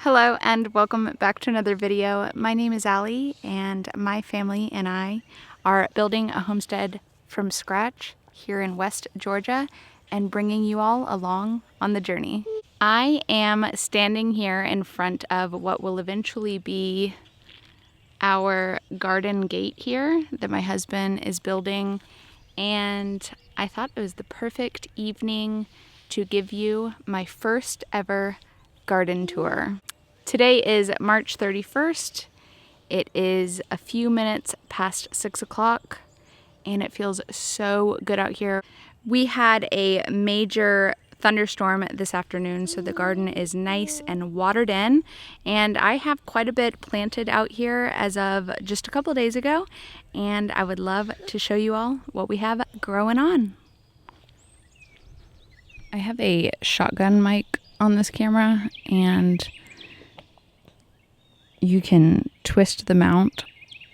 Hello and welcome back to another video. My name is Allie and my family and I are building a homestead from scratch here in West Georgia and bringing you all along on the journey. I am standing here in front of what will eventually be our garden gate here that my husband is building, and I thought it was the perfect evening to give you my first ever garden tour. Today is March 31st. It is a few minutes past 6 o'clock and it feels so good out here. We had a major thunderstorm this afternoon, so the garden is nice and watered in, and I have quite a bit planted out here as of just a couple days ago, and I would love to show you all what we have growing on. I have a shotgun mic on this camera, and you can twist the mount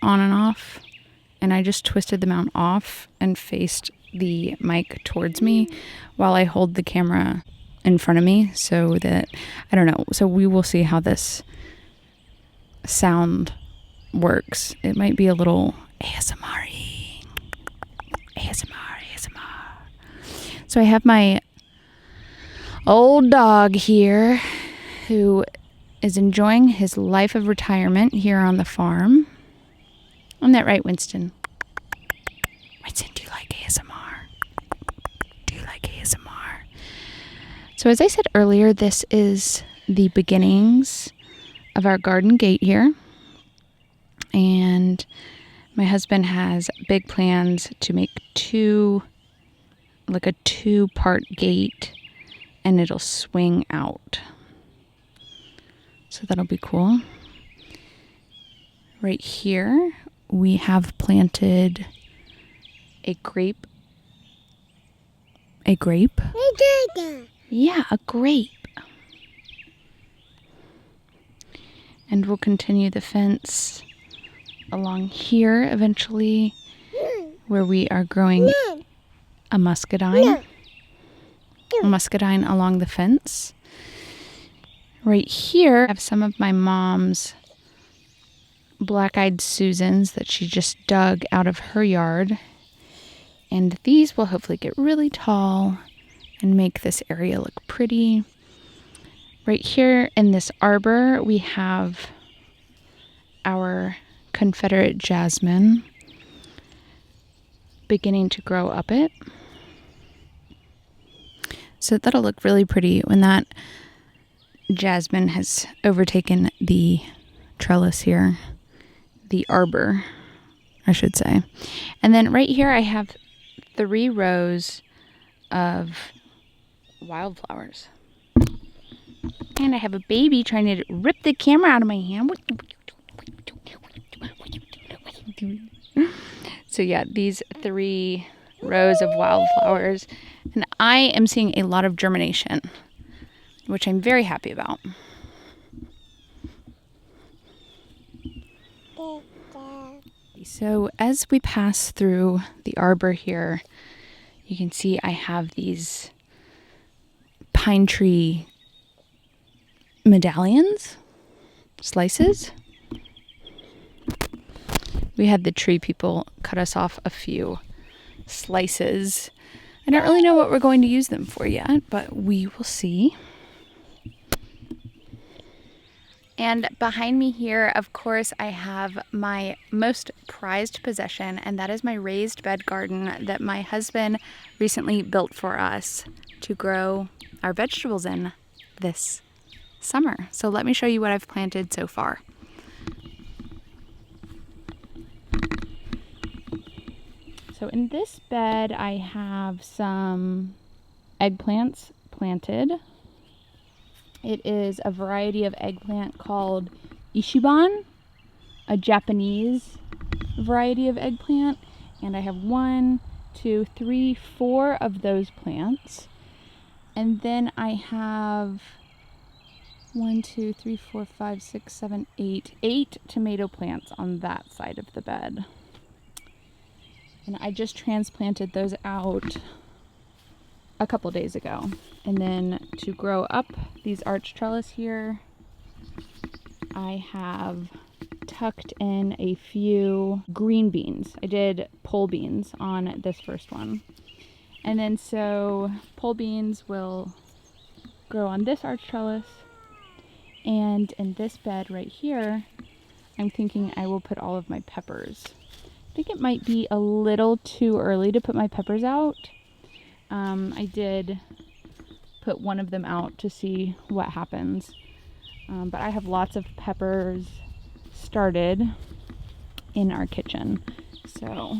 on and off, and I just twisted the mount off and faced the mic towards me while I hold the camera in front of me, so that, I don't know, so we will see how this sound works. It might be a little ASMR-y. ASMR. So I have my old dog here who is enjoying his life of retirement here on the farm. Isn't that right, Winston? Winston, do you like ASMR? Do you like ASMR? So as I said earlier, this is the beginnings of our garden gate here. And my husband has big plans to make a two-part gate, and it'll swing out. So that'll be cool. Right here, we have planted a grape. A grape? Yeah, a grape. And we'll continue the fence along here eventually, where we are growing a muscadine. A muscadine along the fence. Right here, I have some of my mom's black-eyed Susans that she just dug out of her yard. And these will hopefully get really tall and make this area look pretty. Right here in this arbor, we have our Confederate jasmine beginning to grow up it. So that'll look really pretty when that jasmine has overtaken the trellis here, the arbor, I should say. And then right here I have 3 rows of wildflowers. And I have a baby trying to rip the camera out of my hand. So yeah, these 3 rows of wildflowers. And I am seeing a lot of germination, which I'm very happy about. So as we pass through the arbor here, you can see I have these pine tree medallions, slices. We had the tree people cut us off a few slices. I don't really know what we're going to use them for yet, but we will see. And behind me here, of course, I have my most prized possession, and that is my raised bed garden that my husband recently built for us to grow our vegetables in this summer. So let me show you what I've planted so far. So in this bed, I have some eggplants planted. It is a variety of eggplant called Ichiban, a Japanese variety of eggplant. And I have 1, 2, 3, 4 of those plants. And then I have 1, 2, 3, 4, 5, 6, 7, 8 tomato plants on that side of the bed. And I just transplanted those out a couple days ago. And then to grow up these arch trellis here, I have tucked in a few green beans. I did pole beans on this first one. And then so pole beans will grow on this arch trellis. And in this bed right here, I'm thinking I will put all of my peppers. I think it might be a little too early to put my peppers out. I did put one of them out to see what happens. But I have lots of peppers started in our kitchen. So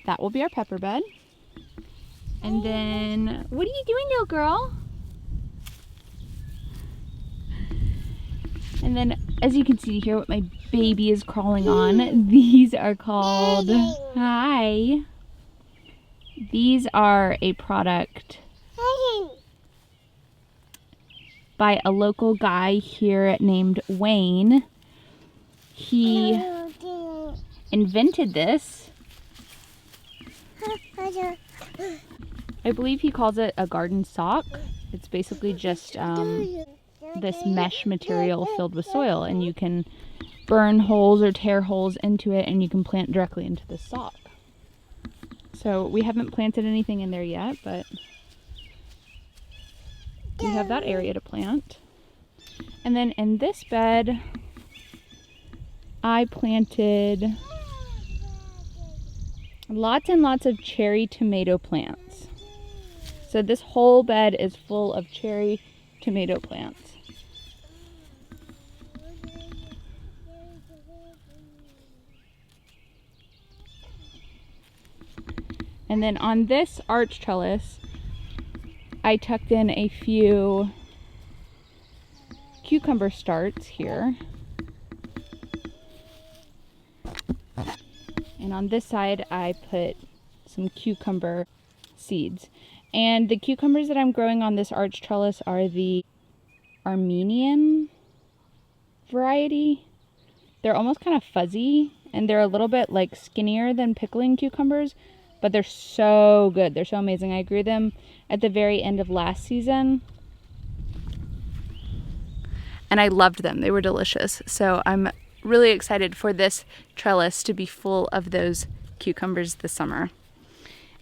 that will be our pepper bed. And then, what are you doing, little girl? And then, as you can see here, what my baby is crawling on, these are called, hi. These are a product by a local guy here named Wayne. He invented this. I believe he calls it a garden sock. It's basically just this mesh material filled with soil, and you can burn holes or tear holes into it, and you can plant directly into the sock. So we haven't planted anything in there yet, but we have that area to plant. And then in this bed, I planted lots and lots of cherry tomato plants. So this whole bed is full of cherry tomato plants. And then on this arch trellis, I tucked in a few cucumber starts here. And on this side, I put some cucumber seeds. And the cucumbers that I'm growing on this arch trellis are the Armenian variety. They're almost kind of fuzzy, and they're a little bit like skinnier than pickling cucumbers, but they're so good. They're so amazing. I grew them at the very end of last season, and I loved them. They were delicious. So I'm really excited for this trellis to be full of those cucumbers this summer.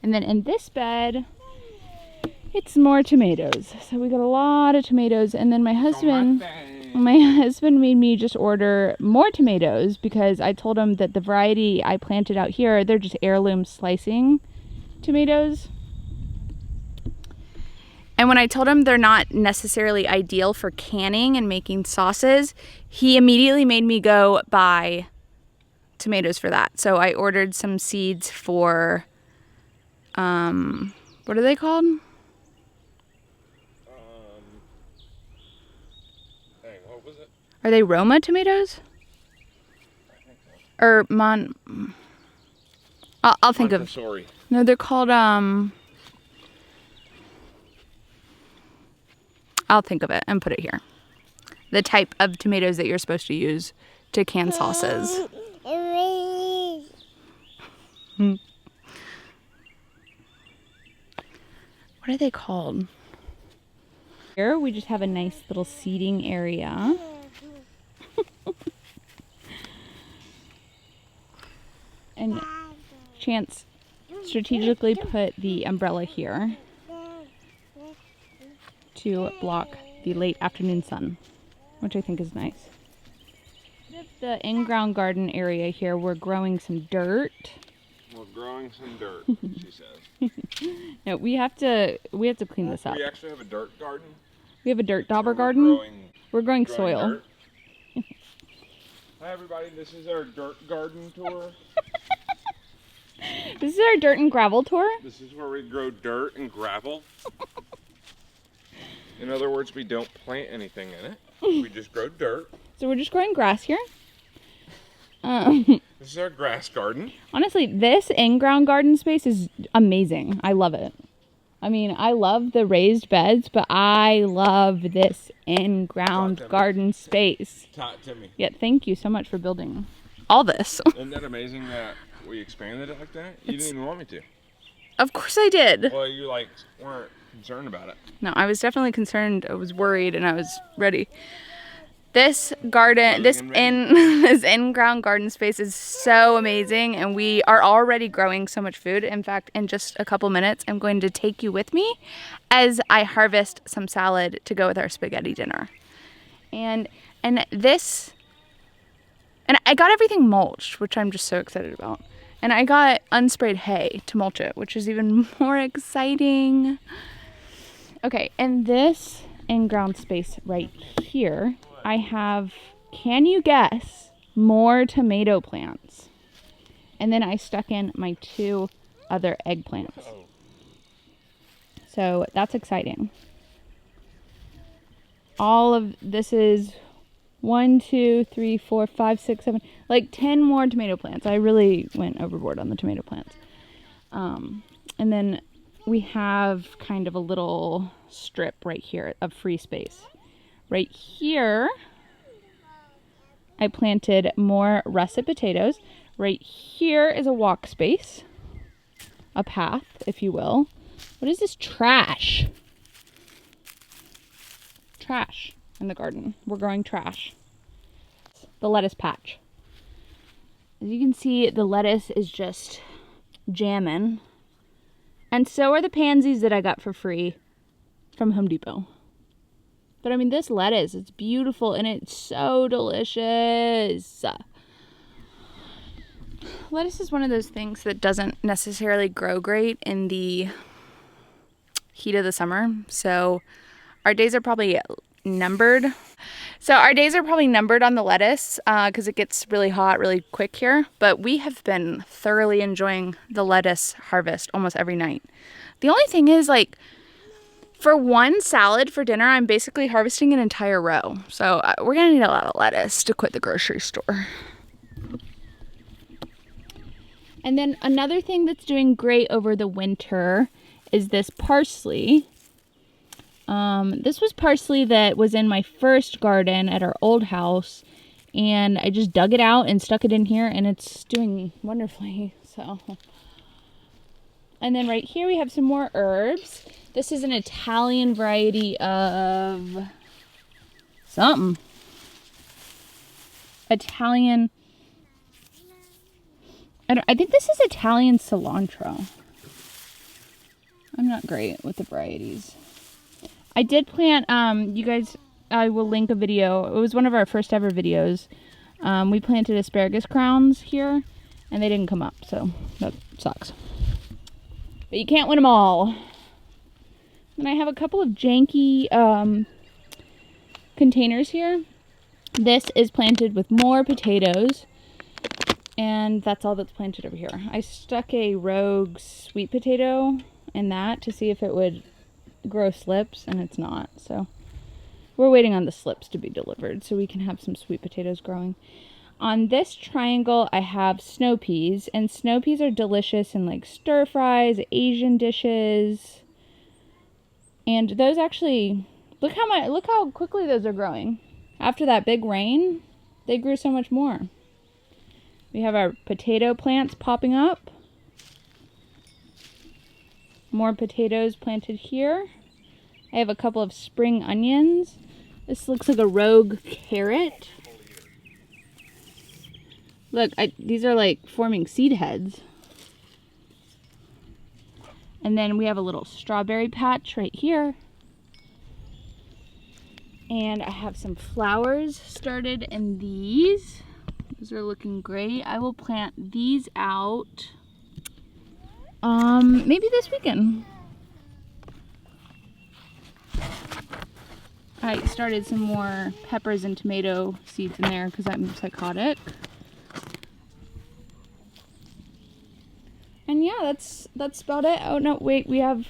And then in this bed, it's more tomatoes. So we got a lot of tomatoes, and then my husband made me just order more tomatoes because I told him that the variety I planted out here, they're just heirloom slicing tomatoes. And when I told him they're not necessarily ideal for canning and making sauces, he immediately made me go buy tomatoes for that. So I ordered some seeds for, what are they called? What was it? Are they Roma tomatoes? I think so. Or I'll think of. Montessori. No, they're called I'll think of it and put it here. The type of tomatoes that you're supposed to use to can sauces. What are they called? Here we just have a nice little seating area. And Chance strategically put the umbrella here to block the late afternoon sun, which I think is nice. The in-ground garden area here, we're growing some dirt. We're growing some dirt, she says. No, we have to clean this up. We actually have a dirt garden. We have a dirt dauber garden. We're growing soil. Dirt. Hi everybody, this is our dirt garden tour. This is our dirt and gravel tour. This is where we grow dirt and gravel. In other words, we don't plant anything in it. We just grow dirt. So we're just growing grass here. This is our grass garden. Honestly, this in-ground garden space is amazing. I love it. I mean, I love the raised beds, but I love this in-ground garden space. Talk to me. Yeah, thank you so much for building all this. Isn't that amazing that we expanded it like that? You didn't even want me to. Of course I did. Well, you weren't concerned about it. No, I was definitely concerned. I was worried, and I was ready. This garden, this in-ground garden space is so amazing, and we are already growing so much food. In fact, in just a couple minutes, I'm going to take you with me as I harvest some salad to go with our spaghetti dinner. And I got everything mulched, which I'm just so excited about. And I got unsprayed hay to mulch it, which is even more exciting. Okay, and this in-ground space right here, I have, can you guess, more tomato plants. And then I stuck in my 2 other eggplants. So that's exciting. All of this is 1, 2, 3, 4, 5, 6, 7, like 10 more tomato plants. I really went overboard on the tomato plants. And then we have kind of a little strip right here of free space. Right here, I planted more russet potatoes. Right here is a walk space, a path, if you will. What is this trash? Trash in the garden. We're growing trash. The lettuce patch. As you can see, the lettuce is just jamming. And so are the pansies that I got for free from Home Depot. But I mean, this lettuce, it's beautiful and it's so delicious. Lettuce is one of those things that doesn't necessarily grow great in the heat of the summer. So our days are probably numbered. On the lettuce because it gets really hot really quick here. But we have been thoroughly enjoying the lettuce harvest almost every night. The only thing is, like, for one salad for dinner, I'm basically harvesting an entire row. So we're going to need a lot of lettuce to quit the grocery store. And then another thing that's doing great over the winter is this parsley. This was parsley that was in my first garden at our old house. And I just dug it out and stuck it in here, and it's doing wonderfully. So, and then right here we have some more herbs. This is an Italian variety of something. Italian. I think this is Italian cilantro. I'm not great with the varieties. I did plant, you guys, I will link a video. It was one of our first ever videos. We planted asparagus crowns here, and they didn't come up, so that sucks. But you can't win them all. And I have a couple of janky containers here. This is planted with more potatoes, and that's all that's planted over here. I stuck a rogue sweet potato in that to see if it would grow slips, and it's not. So we're waiting on the slips to be delivered so we can have some sweet potatoes growing. On this triangle, I have snow peas, and snow peas are delicious in like stir fries, Asian dishes. And those actually, look how quickly those are growing. After that big rain, they grew so much more. We have our potato plants popping up. More potatoes planted here. I have a couple of spring onions. This looks like a rogue carrot. Look, these are like forming seed heads. And then we have a little strawberry patch right here. And I have some flowers started in these. Those are looking great. I will plant these out maybe this weekend. I started some more peppers and tomato seeds in there because I'm psychotic. And yeah, that's about it. Oh no, wait, I want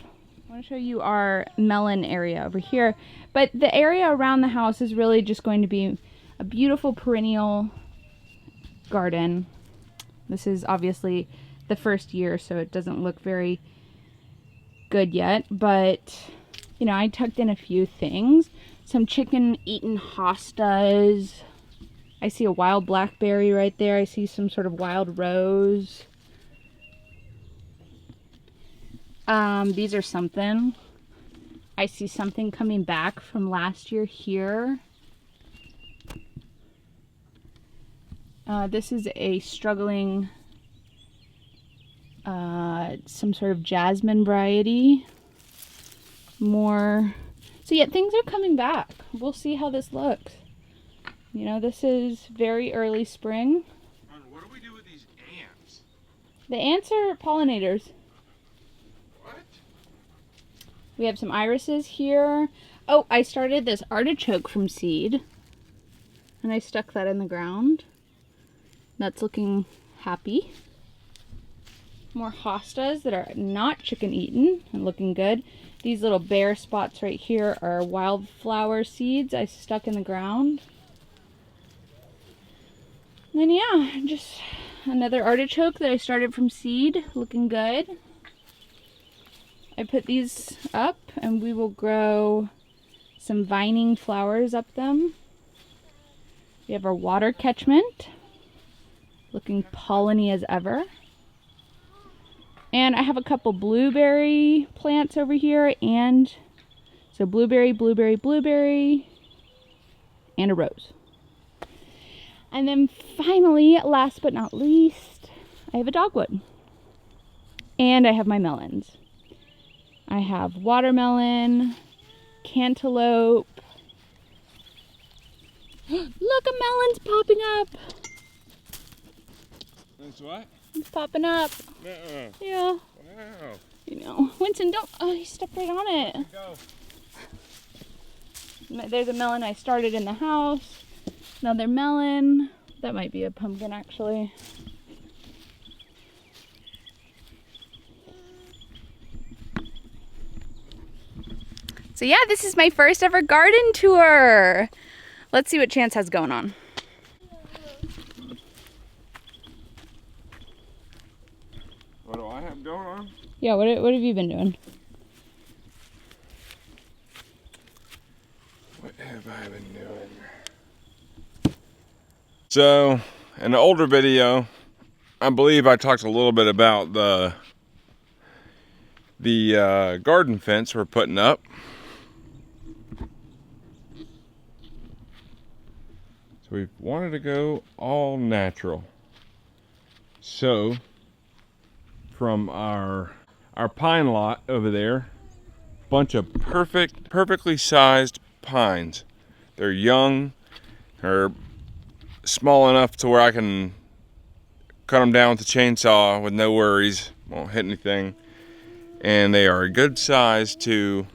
to show you our melon area over here. But the area around the house is really just going to be a beautiful perennial garden. This is obviously the first year, so it doesn't look very good yet. But, you know, I tucked in a few things. Some chicken-eaten hostas. I see a wild blackberry right there. I see some sort of wild rose. These are something. I see something coming back from last year here. This is a struggling, some sort of jasmine variety. More. So yeah, things are coming back. We'll see how this looks. You know, this is very early spring. What do we do with these ants? The ants are pollinators. What? We have some irises here. Oh, I started this artichoke from seed. And I stuck that in the ground. That's looking happy. More hostas that are not chicken eaten and looking good. These little bare spots right here are wildflower seeds I stuck in the ground. And then yeah, just another artichoke that I started from seed, looking good. I put these up and we will grow some vining flowers up them. We have our water catchment, looking polleny as ever. And I have a couple blueberry plants over here, and so blueberry, blueberry, blueberry, and a rose. And then finally, last but not least, I have a dogwood. And I have my melons. I have watermelon, cantaloupe. Look, a melon's popping up. That's what? It's popping up. Uh-uh. Yeah. Wow. You know, Winston, don't. Oh, you stepped right on it. Go. There's a melon I started in the house. Another melon. That might be a pumpkin, actually. So yeah, this is my first ever garden tour. Let's see what Chance has going on. What do I have going on? Yeah, what have you been doing? What have I been doing? So, in the older video, I believe I talked a little bit about the garden fence we're putting up. So we wanted to go all natural. So, from our pine lot over there, bunch of perfectly sized pines. They're young, they're small enough to where I can cut them down with a chainsaw with no worries, won't hit anything, and they are a good size to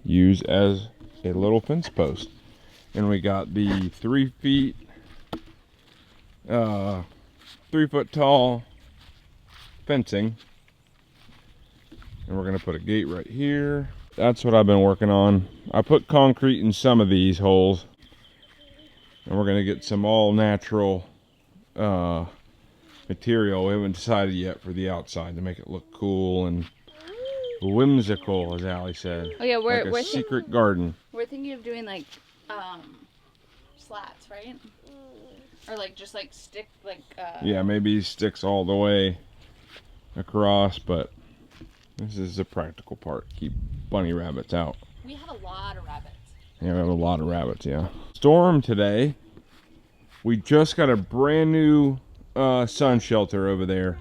use as a little fence post. And we got the 3 feet 3 foot tall fencing, and we're gonna put a gate right here. That's what I've been working on. I put concrete in some of these holes, and we're gonna get some all natural material. We haven't decided yet for the outside to make it look cool and whimsical, as Allie said. Oh yeah, like a secret garden. We're thinking of doing like slats, right? Or like just like stick like yeah, maybe sticks all the way across, but this is the practical part. Keep bunny rabbits out. We have a lot of rabbits. Yeah, we have a lot of rabbits, yeah. Storm today. We just got a brand new sun shelter over there.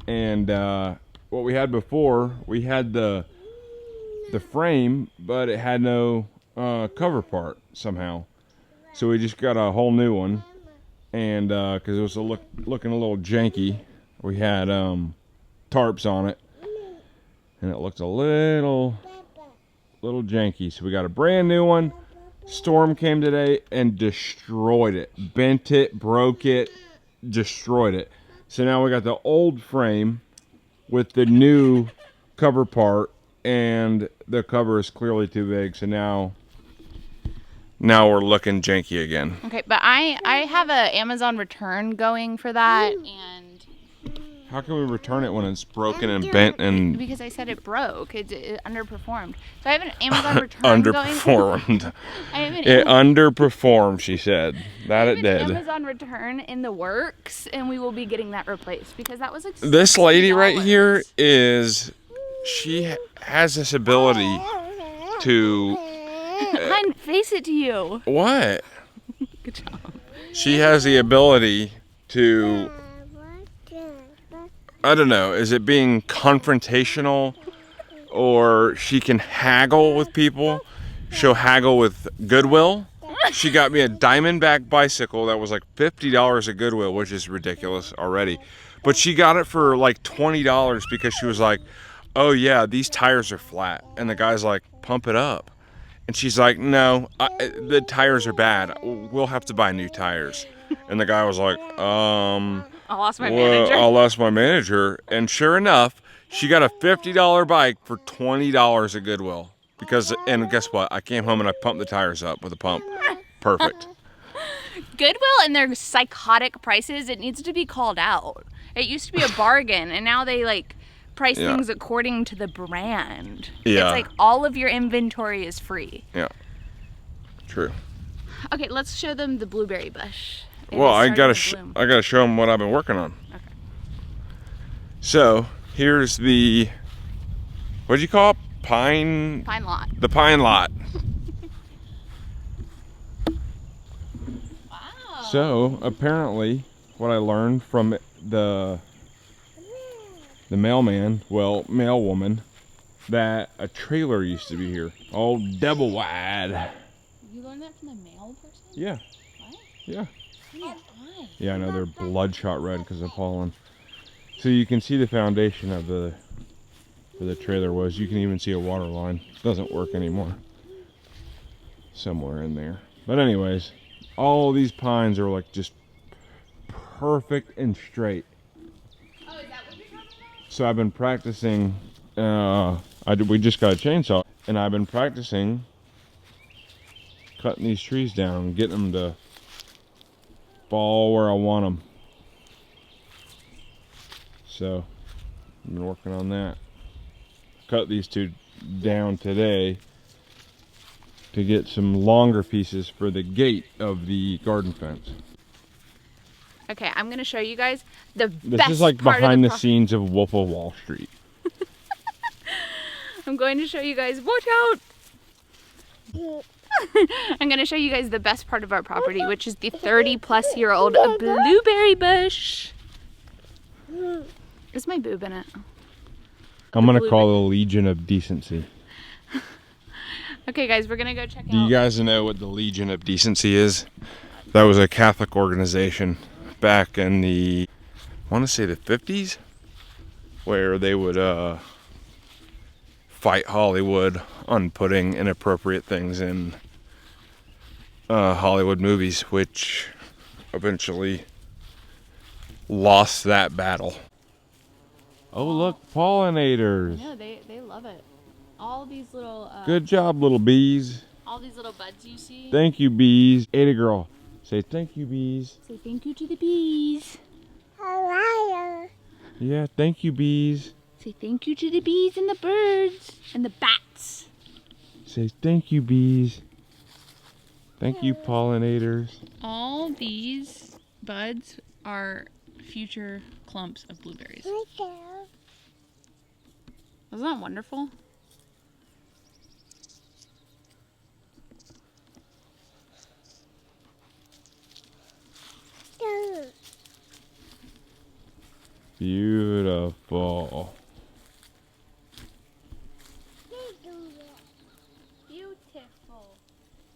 And what we had before, we had the frame, but it had no cover part somehow. So we just got a whole new one. And because it was looking a little janky, we had tarps on it. And it looked a little janky. So we got a brand new one. Storm came today and destroyed it. Bent it, broke it, destroyed it. So now we got the old frame with the new cover part, and the cover is clearly too big. So now we're looking janky again. Okay, but I have a Amazon return going for that, and how can we return it when it's broken and bent and... Because I said it broke. It underperformed. So I have an Amazon return underperformed. Going. It underperformed, she said. That it did. Amazon return in the works, and we will be getting that replaced because that was like this lady right here she has this ability to... face it to you. What? Good job. She has the ability to, I don't know, is it being confrontational, or she can haggle with people? She'll haggle with Goodwill. She got me a Diamondback bicycle that was like $50 at Goodwill, which is ridiculous already. But she got it for like $20 because she was like, oh yeah, these tires are flat. And the guy's like, pump it up. And she's like, no, the tires are bad. We'll have to buy new tires. And the guy was like, I'll ask my manager. I'll ask my manager. And sure enough, she got a $50 bike for $20 at Goodwill. And guess what? I came home and I pumped the tires up with a pump. Perfect. Goodwill and their psychotic prices, it needs to be called out. It used to be a bargain, and now they like price things according to the brand. Yeah. It's like all of your inventory is free. Yeah. True. Okay, let's show them the blueberry bush. Well, I gotta show them what I've been working on. Okay. So here's the, what'd you call it? Pine lot. The pine lot. Wow. So apparently, what I learned from the mailman, well, mail woman, that a trailer used to be here, all double wide. You learned that from the mail person? Yeah. What? Yeah. Why? Yeah, I know, they're bloodshot red because of pollen. So you can see the foundation of where the trailer was. You can even see a water line. Doesn't work anymore. Somewhere in there. But anyways, all these pines are like just perfect and straight. Oh, is that what you're talking about? So I've been practicing. We just got a chainsaw, and I've been practicing cutting these trees down, getting them to fall where I want them. So I've been working on that. Cut these two down today to get some longer pieces for the gate of the garden fence. Okay, I'm gonna show you guys the best This is like part behind of the scenes of Wolf of Wall Street. I'm going to show you guys, watch out! I'm gonna show you guys the best part of our property, which is the 30-plus-year-old blueberry bush. Is my boob in it? I'm gonna call it a Legion of Decency. Okay, guys, we're gonna go check out. Do you guys know what the Legion of Decency is? That was a Catholic organization back in the, I want to say the 50s, where they would fight Hollywood on putting inappropriate things in Hollywood movies, which eventually lost that battle. Oh, look, pollinators. No, they love it. All these little Good job, little bees. all these little buds you see. Thank you, bees. Ada girl, say thank you, bees. Say thank you to the bees. Yeah, thank you, bees. Say thank you to the bees and the birds and the bats. Say thank you, bees. Thank you, pollinators. All these buds are future clumps of blueberries. Isn't that wonderful? Beautiful. Beautiful.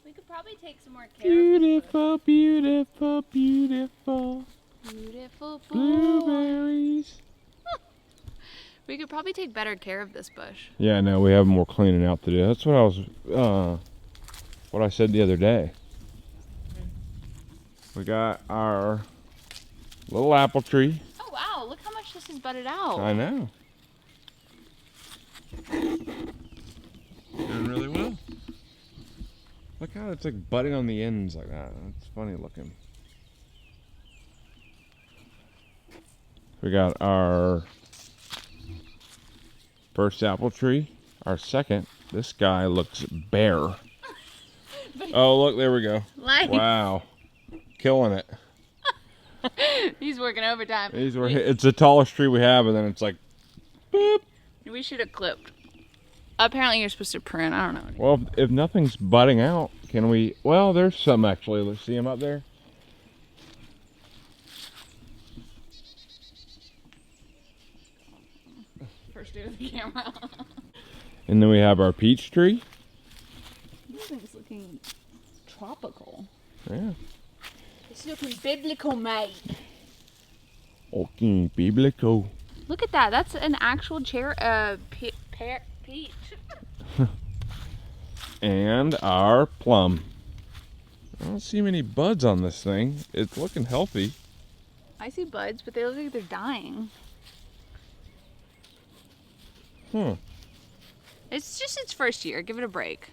We could probably take some more care Beautiful, beautiful, beautiful. Beautiful Blueberries. We could probably take better care of this bush. Yeah, no, we have more cleaning out to do. That's what I was, what I said the other day. We got our little apple tree. Oh wow, look how much this is budded out. I know. Doing really well. Look how it's like budding on the ends like that. It's funny looking. We got our first apple tree. Our second. This guy looks bare. Oh, look, there we go. Wow. Killing it. He's working overtime. It's the tallest tree we have, and then it's like, boop. We should have clipped. Apparently you're supposed to prune. I don't know. Well, if nothing's budding out, can we? Well, there's some actually. Let's see them up there. first day with the camera. And then we have our peach tree. This thing's looking tropical. Yeah. It's looking biblical, mate. Okay, biblical. Look at that. That's an actual peach. And our plum. I don't see many buds on this thing. It's looking healthy. I see buds, but they look like they're dying. It's just its first year. Give it a break.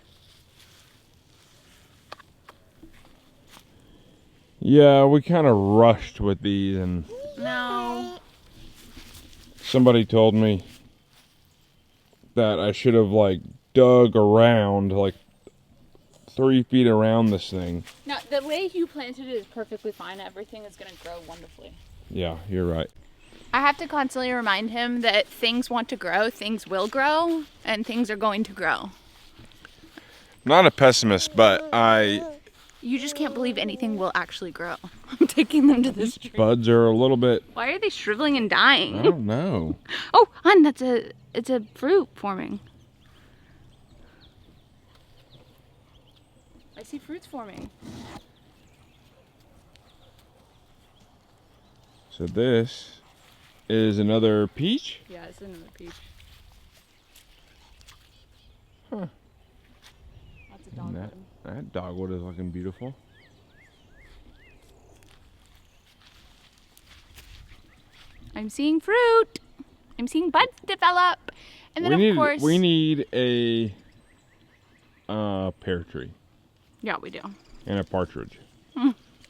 Yeah, we kind of rushed with these, and No. somebody told me that I should have like dug around like 3 feet around this thing. No, the way you planted it is perfectly fine. Everything is going to grow wonderfully. Yeah, you're right. I have to constantly remind him that things want to grow, things will grow, and things are going to grow. Not a pessimist, but You just can't believe anything will actually grow. I'm taking them to this tree. buds are a little bit, Why are they shriveling and I dying? don't know. Oh, hon, it's a fruit forming. I see fruits forming. So this is another peach. Yeah, it's another peach. Huh. That's a And dogwood. that dogwood is looking beautiful. I'm seeing fruit. I'm seeing buds develop. And then of course we need a pear tree yeah, we do. and a partridge.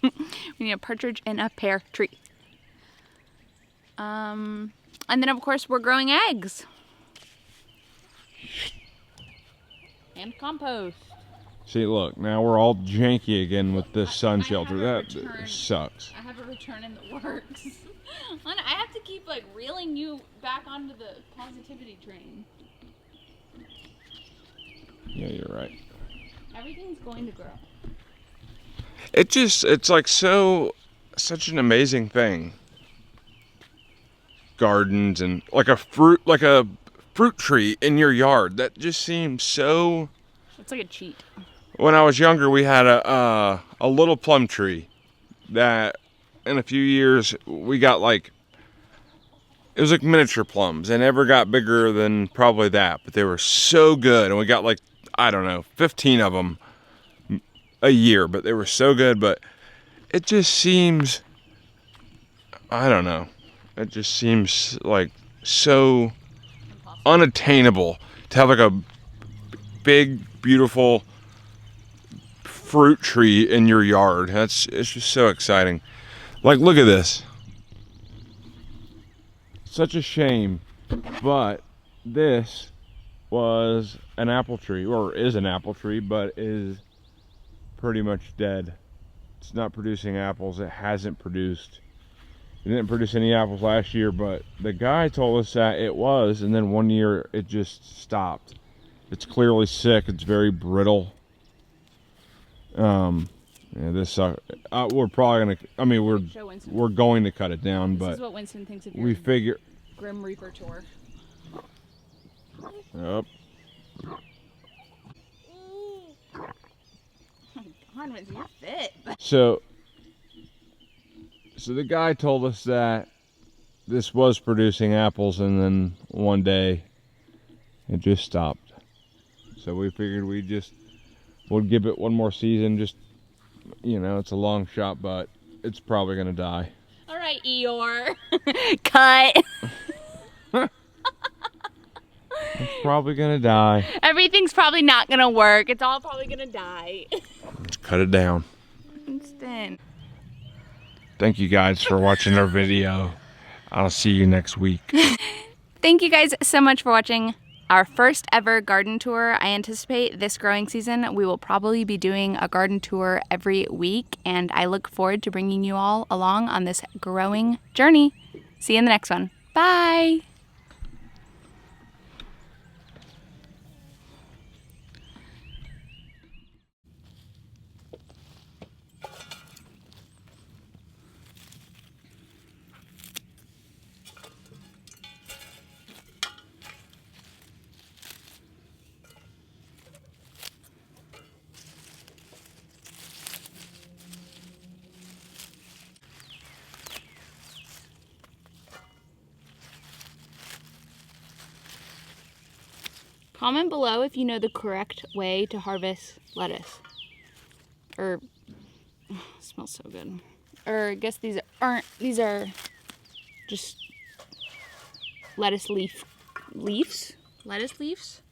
We need a partridge and a pear tree. And then of course we're growing eggs. And compost. See, look, now we're all janky again with this sun shelter. have a That return. sucks. I have a return in the works. I have to keep like reeling you back onto the positivity train. Yeah, you're right. Everything's going to grow. It's like such an amazing thing. Gardens and like a fruit tree in your yard. That just seems so. It's like a cheat. When I was younger, we had a little plum tree that in a few years we got like, it was like miniature plums, and never got bigger than probably that, but they were so good, and we got like, I don't know, 15 of them a year, but they were so good. But it just seems, I don't know, it just seems like so unattainable to have like a big, beautiful fruit tree in your yard. It's just so exciting. Like, look at this. Such a shame, but this was an apple tree, or is an apple tree, but is pretty much dead. It's not producing apples. It hasn't produced. It didn't produce any apples last year, but the guy told us that it was, and then one year it just stopped. It's clearly sick. It's very brittle. Yeah, this we're probably gonna. I mean, we're going to cut it down, This but is what Winston thinks of your we figure. Grim Reaper tour. Yep. God, Winston, you're fit. So the guy told us that this was producing apples, and then one day it just stopped. So we figured we'd give it one more season. Just, you know, it's a long shot, but it's probably gonna die. All right, Eeyore. Cut. It's probably gonna die. Everything's probably not gonna work. It's all probably gonna die. Let's cut it down. Winston. Thank you guys for watching our video. I'll see you next week. Thank you guys so much for watching our first ever garden tour. I anticipate this growing season we will probably be doing a garden tour every week, and I look forward to bringing you all along on this growing journey. See you in the next one. Bye. Comment below if you know the correct way to harvest lettuce. Or, it smells so good. Or I guess these are just lettuce leaves? Lettuce leaves?